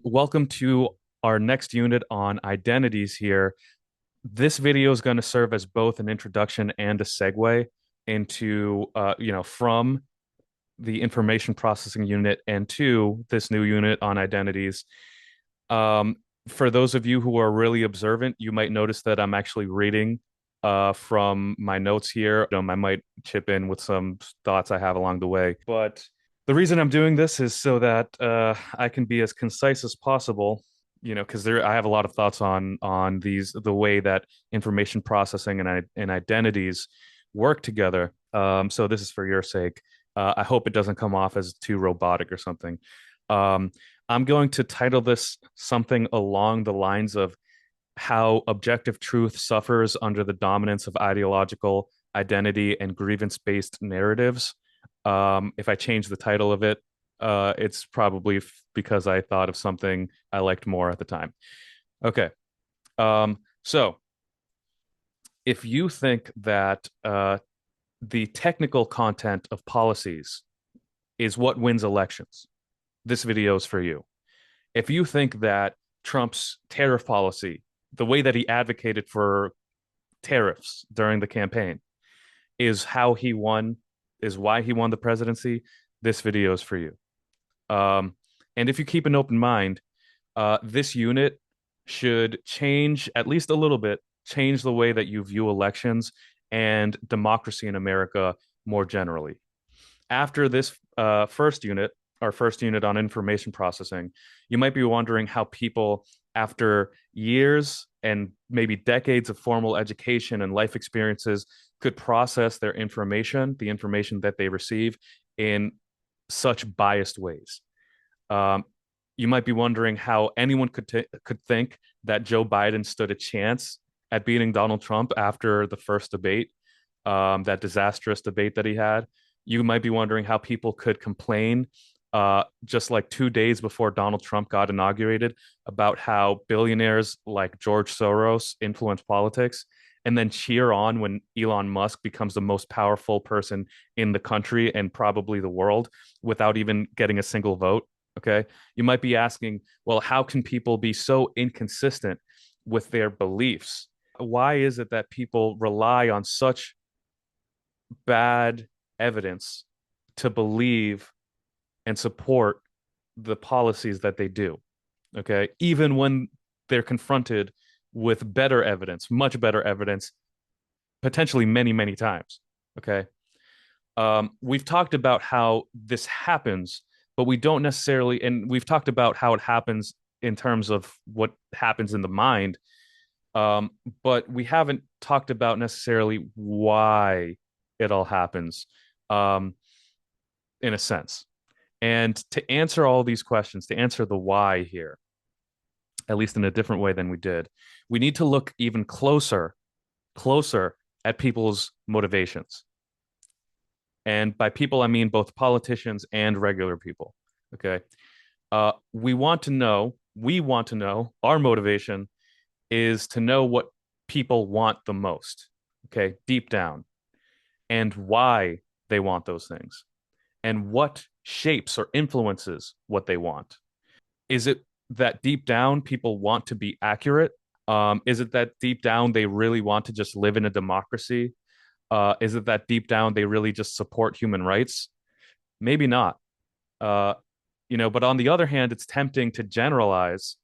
Welcome to our next unit on identities here. This video is going to serve as both an introduction and a segue into, from the information processing unit and to this new unit on identities. Um, for those of you who are really observant, you might notice that I'm actually reading from my notes here. I might chip in with some thoughts I have along the way. But the reason I'm doing this is so that I can be as concise as possible, because there I have a lot of thoughts on the way that information processing and identities work together. So this is for your sake. I hope it doesn't come off as too robotic or something. Um, I'm going to title this something along the lines of how objective truth suffers under the dominance of ideological identity and grievance-based narratives. If I change the title of it, it's probably because I thought of something I liked more at the time. Okay. So if you think that the technical content of policies is what wins elections, this video is for you. If you think that Trump's tariff policy, the way that he advocated for tariffs during the campaign, is how he won, is why he won the presidency, this video is for you. And if you keep an open mind, this unit should change at least a little bit, change the way that you view elections and democracy in America more generally. After this our first unit on information processing, you might be wondering how people, after years and maybe decades of formal education and life experiences, could process their information, the information that they receive, in such biased ways. Um, you might be wondering how anyone could think that Joe Biden stood a chance at beating Donald Trump after the first debate, that disastrous debate that he had. You might be wondering how people could complain just like 2 days before Donald Trump got inaugurated about how billionaires like George Soros influence politics, and then cheer on when Elon Musk becomes the most powerful person in the country and probably the world without even getting a single vote. Okay. You might be asking, well, how can people be so inconsistent with their beliefs? Why is it that people rely on such bad evidence to believe and support the policies that they do? Okay. Even when they're confronted with better evidence, much better evidence, potentially many, many times. Okay. We've talked about how this happens, but we don't necessarily, and we've talked about how it happens in terms of what happens in the mind, um, but we haven't talked about necessarily why it all happens, um, in a sense. And to answer all these questions, to answer the why here, at least in a different way than we did, we need to look even closer at people's motivations. And by people, I mean both politicians and regular people. Okay. We want to know, our motivation is to know what people want the most. Okay. Deep down, and why they want those things, and what shapes or influences what they want. Is it that deep down people want to be accurate? Is it that deep down they really want to just live in a democracy? Is it that deep down they really just support human rights? Maybe not. Uh, but on the other hand, it's tempting to generalize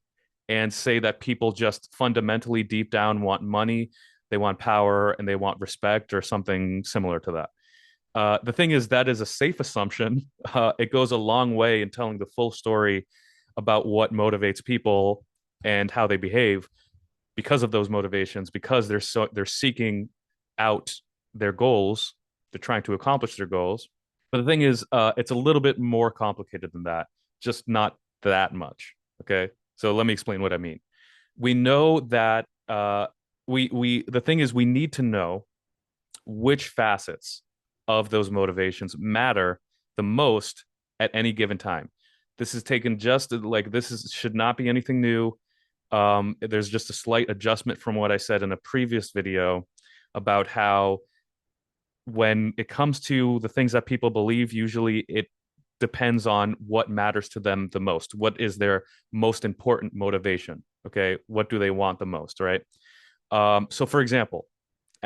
and say that people just fundamentally deep down want money, they want power, and they want respect or something similar to that. The thing is, that is a safe assumption. It goes a long way in telling the full story about what motivates people and how they behave because of those motivations, because they're seeking out their goals, they're trying to accomplish their goals. But the thing is, it's a little bit more complicated than that, just not that much. Okay, so let me explain what I mean. We know that we the thing is we need to know which facets of those motivations matter the most at any given time. This is taken just like this is should not be anything new. There's just a slight adjustment from what I said in a previous video about how when it comes to the things that people believe, usually it depends on what matters to them the most. What is their most important motivation? Okay, what do they want the most, right? So for example,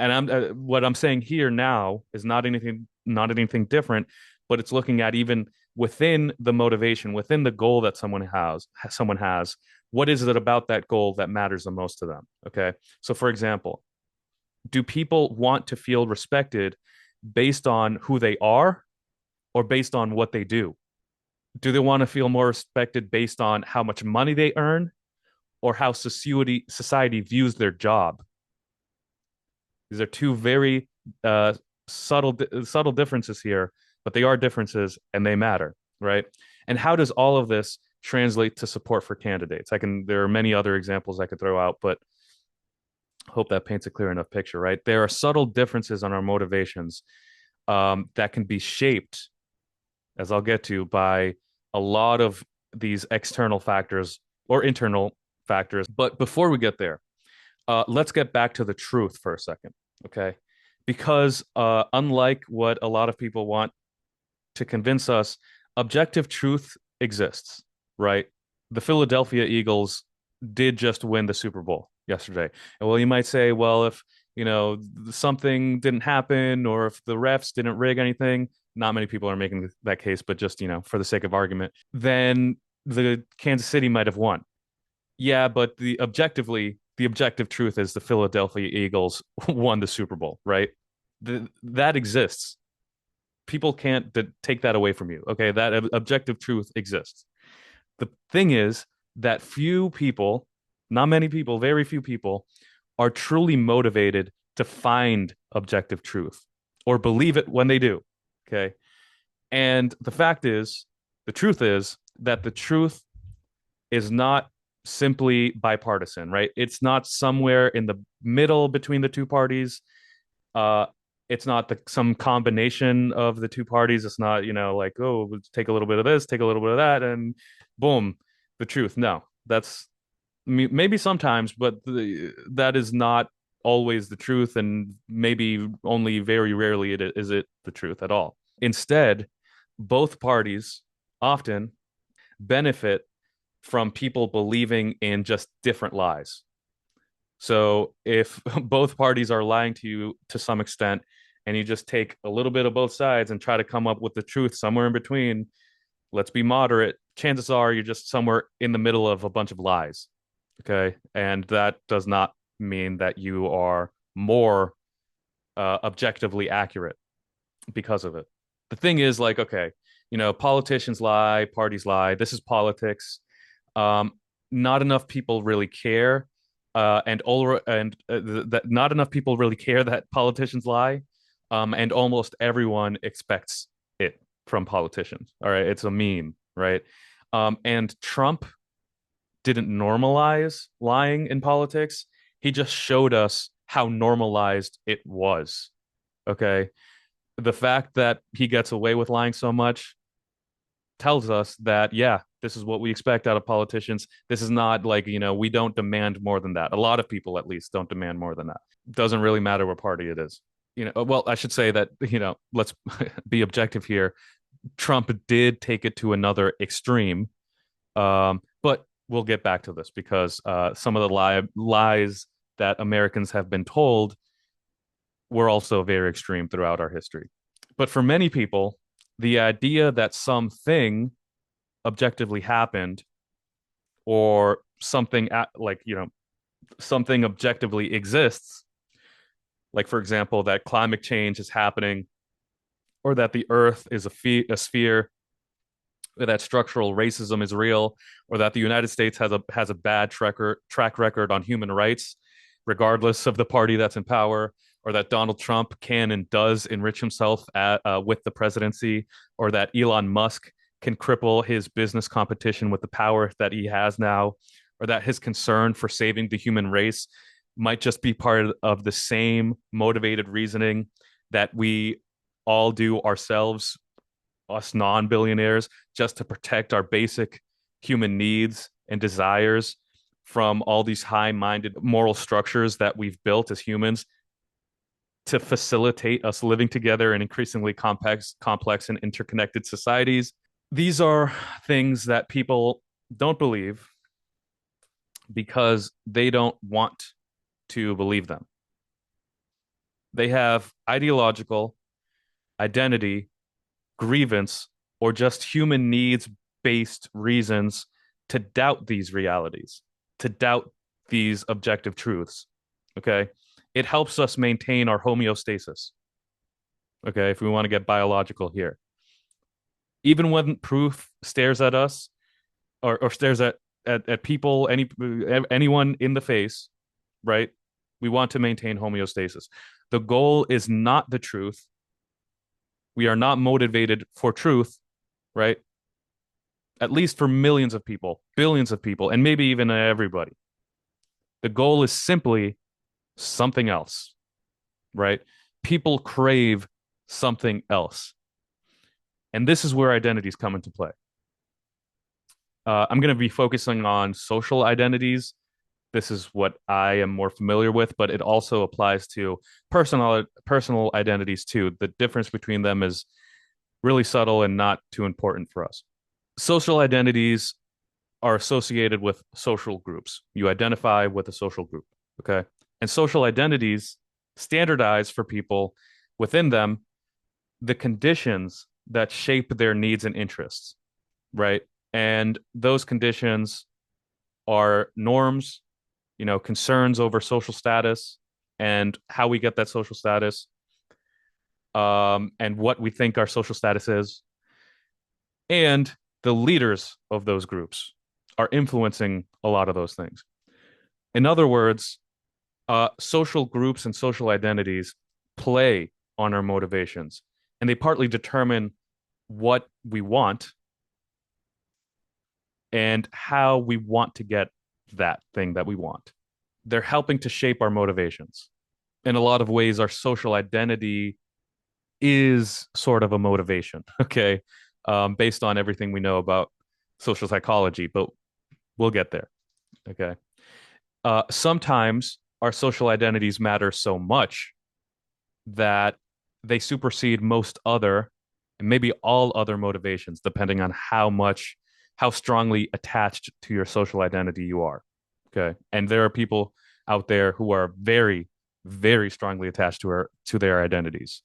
and I'm what I'm saying here now is not anything different, but it's looking at even within the motivation, within the goal that someone has, what is it about that goal that matters the most to them? Okay. So for example, do people want to feel respected based on who they are or based on what they do? Do they want to feel more respected based on how much money they earn or how society views their job? These are two very subtle differences here, but they are differences and they matter, right? And how does all of this translate to support for candidates? There are many other examples I could throw out, but hope that paints a clear enough picture, right? There are subtle differences on our motivations that can be shaped, as I'll get to, by a lot of these external factors or internal factors. But before we get there, let's get back to the truth for a second, okay? Because unlike what a lot of people want to convince us, objective truth exists, right? The Philadelphia Eagles did just win the Super Bowl yesterday. And well, you might say, well, if something didn't happen or if the refs didn't rig anything, not many people are making that case, but just for the sake of argument, then the Kansas City might have won. Yeah, but the objective truth is the Philadelphia Eagles won the Super Bowl, right? That exists. People can't take that away from you. Okay, that objective truth exists. The thing is that few people, not many people, very few people, are truly motivated to find objective truth or believe it when they do. Okay. And the truth is that the truth is not simply bipartisan, right? It's not somewhere in the middle between the two parties. Uh, it's not some combination of the two parties. It's not, like, oh, let's take a little bit of this, take a little bit of that, and boom, the truth. No, that's maybe sometimes, but that is not always the truth, and maybe only very rarely is it the truth at all. Instead, both parties often benefit from people believing in just different lies. So if both parties are lying to you to some extent, and you just take a little bit of both sides and try to come up with the truth somewhere in between, let's be moderate. Chances are you're just somewhere in the middle of a bunch of lies. Okay. And that does not mean that you are more objectively accurate because of it. The thing is, like, okay, politicians lie, parties lie. This is politics. Um, Not enough people really care, that not enough people really care that politicians lie, and almost everyone expects it from politicians. All right, it's a meme, right? And Trump didn't normalize lying in politics. He just showed us how normalized it was. Okay, the fact that he gets away with lying so much tells us that, yeah, this is what we expect out of politicians. This is not like, we don't demand more than that. A lot of people, at least, don't demand more than that. Doesn't really matter what party it is. Well, I should say that, let's be objective here. Trump did take it to another extreme. But we'll get back to this because some of the lies that Americans have been told were also very extreme throughout our history. But for many people, the idea that something objectively happened or something something objectively exists, like for example that climate change is happening or that the earth is a sphere, or that structural racism is real, or that the United States has a bad track record on human rights regardless of the party that's in power, or that Donald Trump can and does enrich himself with the presidency, or that Elon Musk can cripple his business competition with the power that he has now, or that his concern for saving the human race might just be part of the same motivated reasoning that we all do ourselves, us non-billionaires, just to protect our basic human needs and desires from all these high-minded moral structures that we've built as humans to facilitate us living together in increasingly complex and interconnected societies. These are things that people don't believe because they don't want to believe them. They have ideological, identity, grievance, or just human needs based reasons to doubt these realities, to doubt these objective truths. Okay. It helps us maintain our homeostasis. Okay. If we want to get biological here, even when proof stares at us or stares at people, anyone in the face, right? We want to maintain homeostasis. The goal is not the truth. We are not motivated for truth, right? At least for millions of people, billions of people, and maybe even everybody. The goal is simply something else, right? People crave something else. And this is where identities come into play. I'm going to be focusing on social identities. This is what I am more familiar with, but it also applies to personal identities too. The difference between them is really subtle and not too important for us. Social identities are associated with social groups. You identify with a social group, okay? And social identities standardize for people within them the conditions that shape their needs and interests, right? And those conditions are norms, concerns over social status and how we get that social status, and what we think our social status is. And the leaders of those groups are influencing a lot of those things. In other words, social groups and social identities play on our motivations, and they partly determine what we want and how we want to get that thing that we want. They're helping to shape our motivations. In a lot of ways, our social identity is sort of a motivation, okay, based on everything we know about social psychology, but we'll get there, okay. Sometimes our social identities matter so much that they supersede most other and maybe all other motivations, depending on how strongly attached to your social identity you are. Okay. And there are people out there who are very, very strongly attached to their identities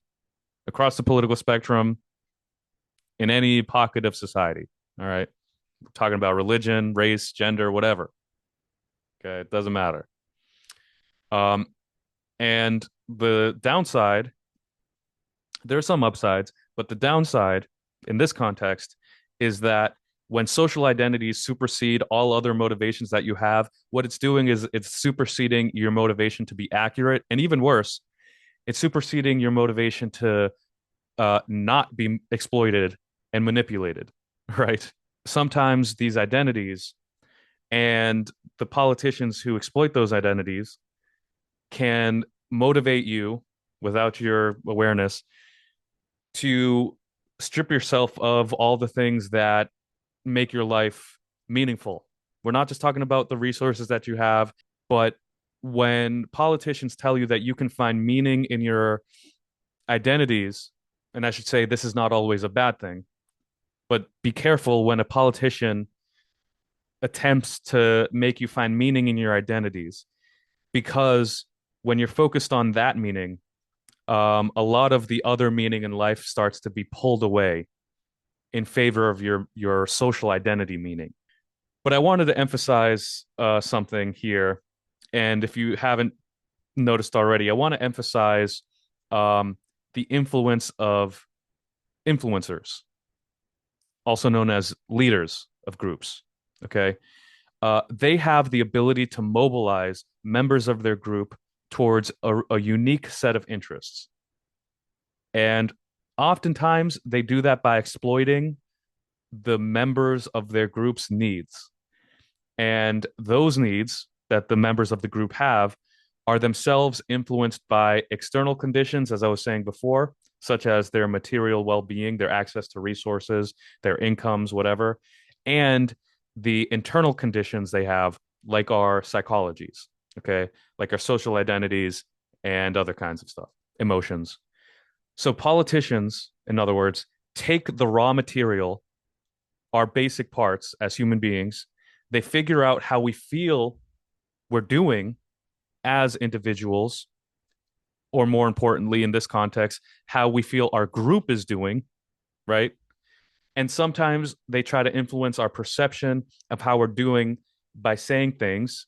across the political spectrum in any pocket of society. All right. We're talking about religion, race, gender, whatever. Okay. It doesn't matter. Um, and the downside, there are some upsides, but the downside in this context is that when social identities supersede all other motivations that you have, what it's doing is it's superseding your motivation to be accurate. And even worse, it's superseding your motivation to not be exploited and manipulated, right? Sometimes these identities and the politicians who exploit those identities can motivate you without your awareness to strip yourself of all the things that make your life meaningful. We're not just talking about the resources that you have, but when politicians tell you that you can find meaning in your identities, and I should say this is not always a bad thing, but be careful when a politician attempts to make you find meaning in your identities, because when you're focused on that meaning, a lot of the other meaning in life starts to be pulled away in favor of your social identity meaning. But I wanted to emphasize something here, and if you haven't noticed already, I want to emphasize um, the influence of influencers, also known as leaders of groups. Okay, they have the ability to mobilize members of their group towards a unique set of interests, and oftentimes they do that by exploiting the members of their group's needs. And those needs that the members of the group have are themselves influenced by external conditions, as I was saying before, such as their material well being, their access to resources, their incomes, whatever, and the internal conditions they have, like our psychologies, okay, like our social identities and other kinds of stuff, emotions. So politicians, in other words, take the raw material our basic parts as human beings. They figure out how we feel we're doing as individuals, or more importantly, in this context, how we feel our group is doing, right? And sometimes they try to influence our perception of how we're doing by saying things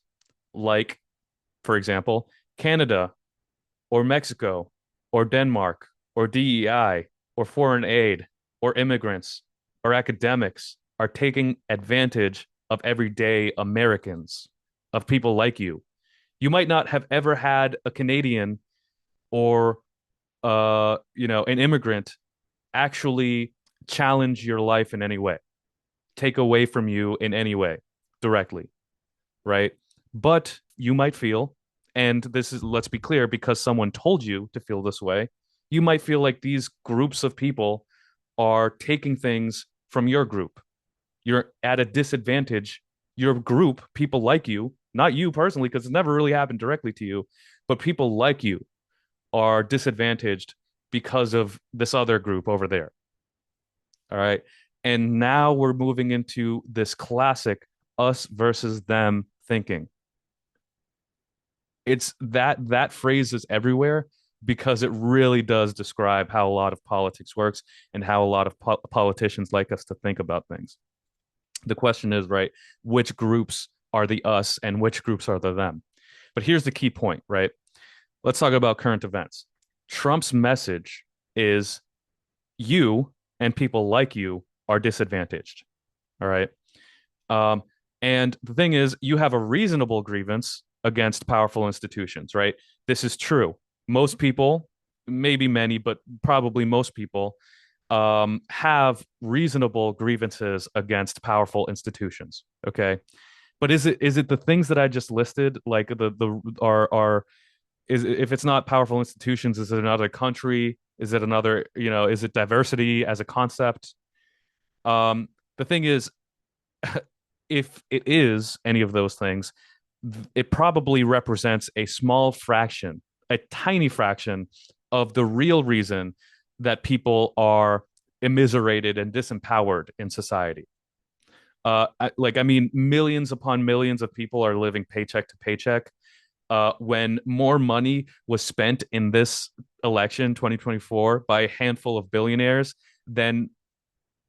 like, for example, Canada or Mexico or Denmark or DEI or foreign aid or immigrants or academics are taking advantage of everyday Americans, of people like you. You might not have ever had a Canadian or an immigrant actually challenge your life in any way, take away from you in any way directly, right? But you might feel, and this is, let's be clear, because someone told you to feel this way, you might feel like these groups of people are taking things from your group. You're at a disadvantage. Your group, people like you, not you personally, because it's never really happened directly to you, but people like you are disadvantaged because of this other group over there. All right. And now we're moving into this classic us versus them thinking. It's that phrase is everywhere because it really does describe how a lot of politics works and how a lot of politicians like us to think about things. The question is, right, which groups are the us and which groups are the them? But here's the key point, right? Let's talk about current events. Trump's message is you and people like you are disadvantaged. All right. Um, and the thing is, you have a reasonable grievance against powerful institutions, right? This is true. Most people, maybe many, but probably most people, have reasonable grievances against powerful institutions. Okay. But is it the things that I just listed, like the are is if it's not powerful institutions, is it another country? Is it another, is it diversity as a concept? The thing is, if it is any of those things, it probably represents a small fraction, a tiny fraction of the real reason that people are immiserated and disempowered in society. I mean, millions upon millions of people are living paycheck to paycheck. When more money was spent in this election, 2024, by a handful of billionaires than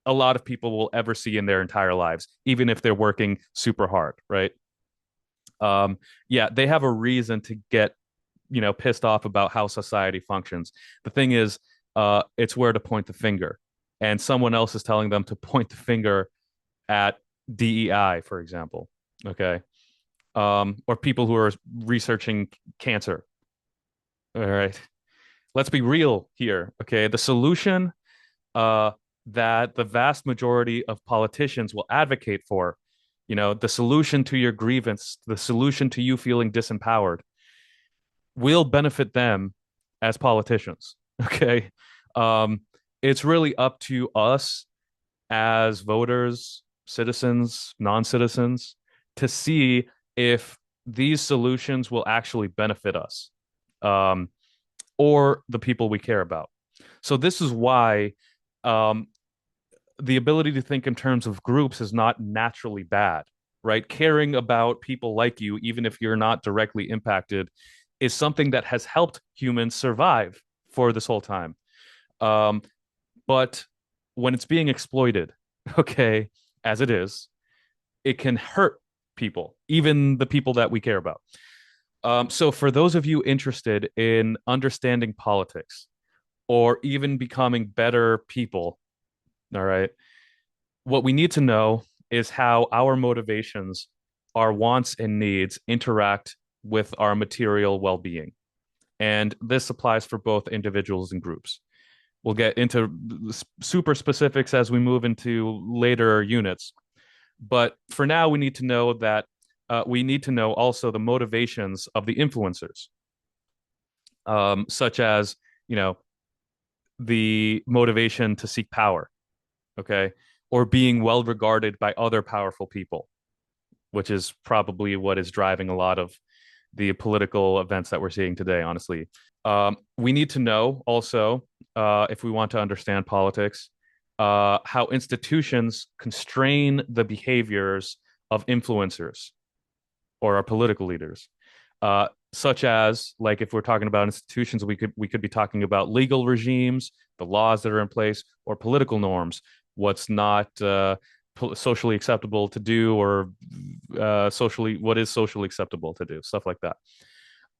a lot of people will ever see in their entire lives, even if they're working super hard, right? Yeah, they have a reason to get, pissed off about how society functions. The thing is, it's where to point the finger, and someone else is telling them to point the finger at DEI, for example. Okay. Or people who are researching cancer. All right. Let's be real here. Okay. The solution uh, that the vast majority of politicians will advocate for, the solution to your grievance, the solution to you feeling disempowered, will benefit them as politicians. Okay. Um, it's really up to us as voters, citizens, non citizens, to see if these solutions will actually benefit us, um, or the people we care about. So, this is why um, the ability to think in terms of groups is not naturally bad, right? Caring about people like you, even if you're not directly impacted, is something that has helped humans survive for this whole time. Um, but when it's being exploited, okay, as it is, it can hurt people, even the people that we care about. So, for those of you interested in understanding politics or even becoming better people, all right, what we need to know is how our motivations, our wants and needs interact with our material well being. And this applies for both individuals and groups. We'll get into super specifics as we move into later units. But for now, we need to know that we need to know also the motivations of the influencers, such as, you know, the motivation to seek power, okay, or being well regarded by other powerful people, which is probably what is driving a lot of the political events that we're seeing today, honestly. We need to know also, if we want to understand politics, how institutions constrain the behaviors of influencers or our political leaders, such as like if we're talking about institutions, we could be talking about legal regimes, the laws that are in place, or political norms, what's not socially acceptable to do, or socially what is socially acceptable to do, stuff like that.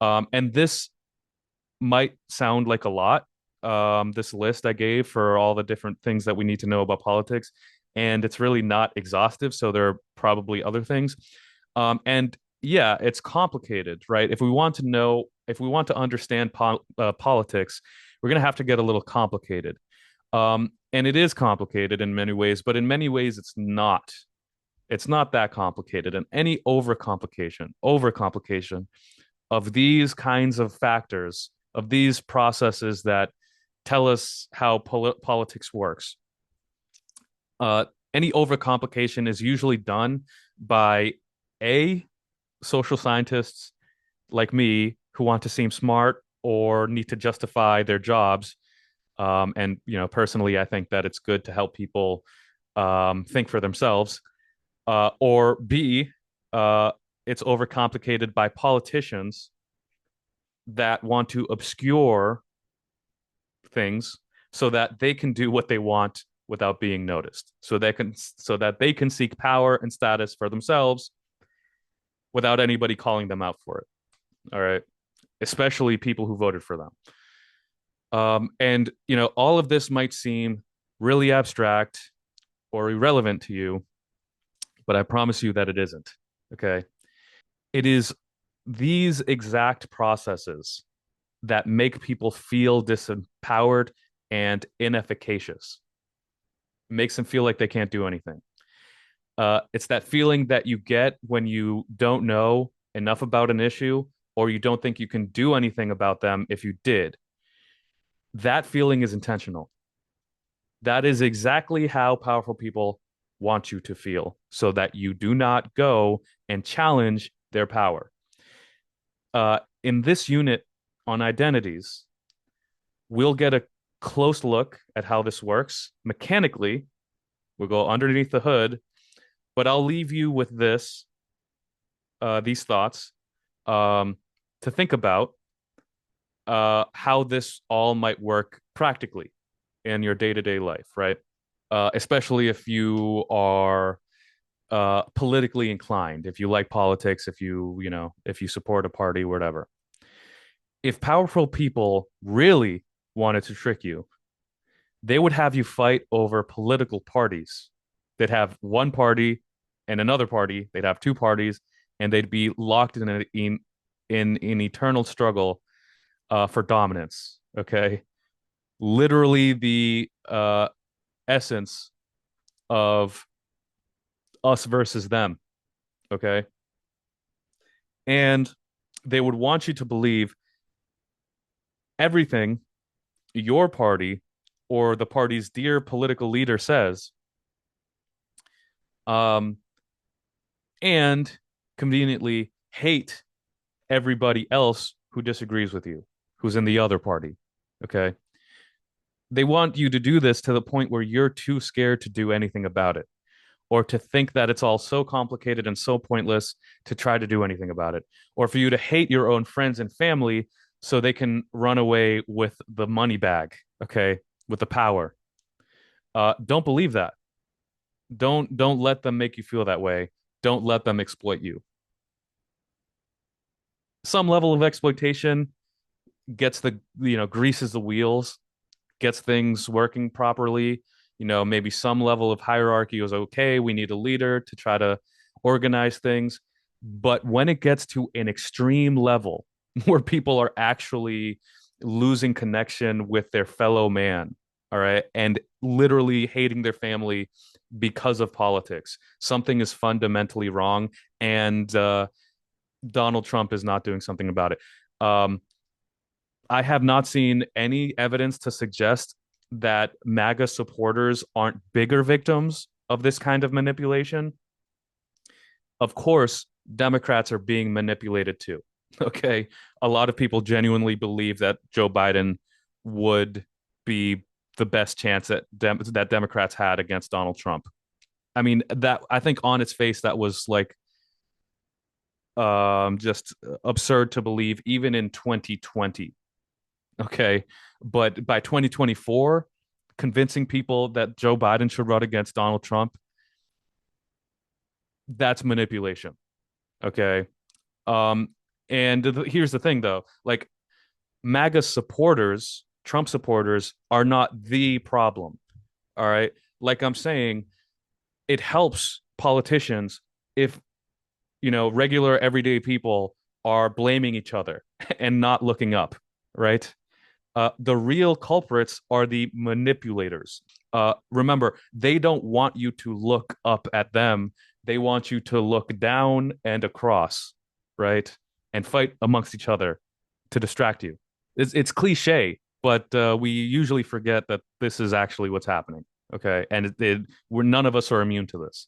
And this might sound like a lot, this list I gave for all the different things that we need to know about politics, and it's really not exhaustive. So there are probably other things. And yeah, it's complicated, right? If we want to understand politics, we're going to have to get a little complicated. And it is complicated in many ways, but in many ways, it's not. It's not that complicated. And any overcomplication of these kinds of factors, of these processes that tell us how politics works. Uh, any overcomplication is usually done by a social scientists like me who want to seem smart or need to justify their jobs. And personally, I think that it's good to help people think for themselves. Or B, uh, it's overcomplicated by politicians that want to obscure things so that they can do what they want without being noticed. So that they can seek power and status for themselves without anybody calling them out for it. All right. Especially people who voted for them. And all of this might seem really abstract or irrelevant to you, but I promise you that it isn't. Okay. It is these exact processes that make people feel disempowered and inefficacious. It makes them feel like they can't do anything. It's that feeling that you get when you don't know enough about an issue or you don't think you can do anything about them if you did. That feeling is intentional. That is exactly how powerful people want you to feel so that you do not go and challenge their power. In this unit on identities, we'll get a close look at how this works mechanically. We'll go underneath the hood, but I'll leave you with these thoughts, um, to think about how this all might work practically in your day to day life, right? Especially if you are politically inclined, if you like politics, if you support a party, whatever. If powerful people really wanted to trick you, they would have you fight over political parties. They'd have one party and another party. They'd have two parties, and they'd be locked in an eternal struggle for dominance. Okay, literally the essence of us versus them. Okay, and they would want you to believe everything your party or the party's dear political leader says, um, and conveniently hate everybody else who disagrees with you, who's in the other party. Okay. They want you to do this to the point where you're too scared to do anything about it or to think that it's all so complicated and so pointless to try to do anything about it, or for you to hate your own friends and family so they can run away with the money bag, okay, with the power. Don't believe that. Don't let them make you feel that way. Don't let them exploit you. Some level of exploitation gets greases the wheels, gets things working properly. Maybe some level of hierarchy is okay. We need a leader to try to organize things. But when it gets to an extreme level where people are actually losing connection with their fellow man, all right, and literally hating their family because of politics, something is fundamentally wrong. And Donald Trump is not doing something about it. I have not seen any evidence to suggest that MAGA supporters aren't bigger victims of this kind of manipulation. Of course, Democrats are being manipulated too. Okay. A lot of people genuinely believe that Joe Biden would be the best chance that Democrats had against Donald Trump. I mean, that I think on its face that was like just absurd to believe even in 2020. Okay. But by 2024, convincing people that Joe Biden should run against Donald Trump, that's manipulation. Okay. Um, and here's the thing though, like MAGA supporters, Trump supporters are not the problem. All right. Like I'm saying, it helps politicians if, regular everyday people are blaming each other and not looking up, right? The real culprits are the manipulators. Remember, they don't want you to look up at them. They want you to look down and across, right? And fight amongst each other to distract you. It's cliche, but we usually forget that this is actually what's happening. Okay, and we're none of us are immune to this.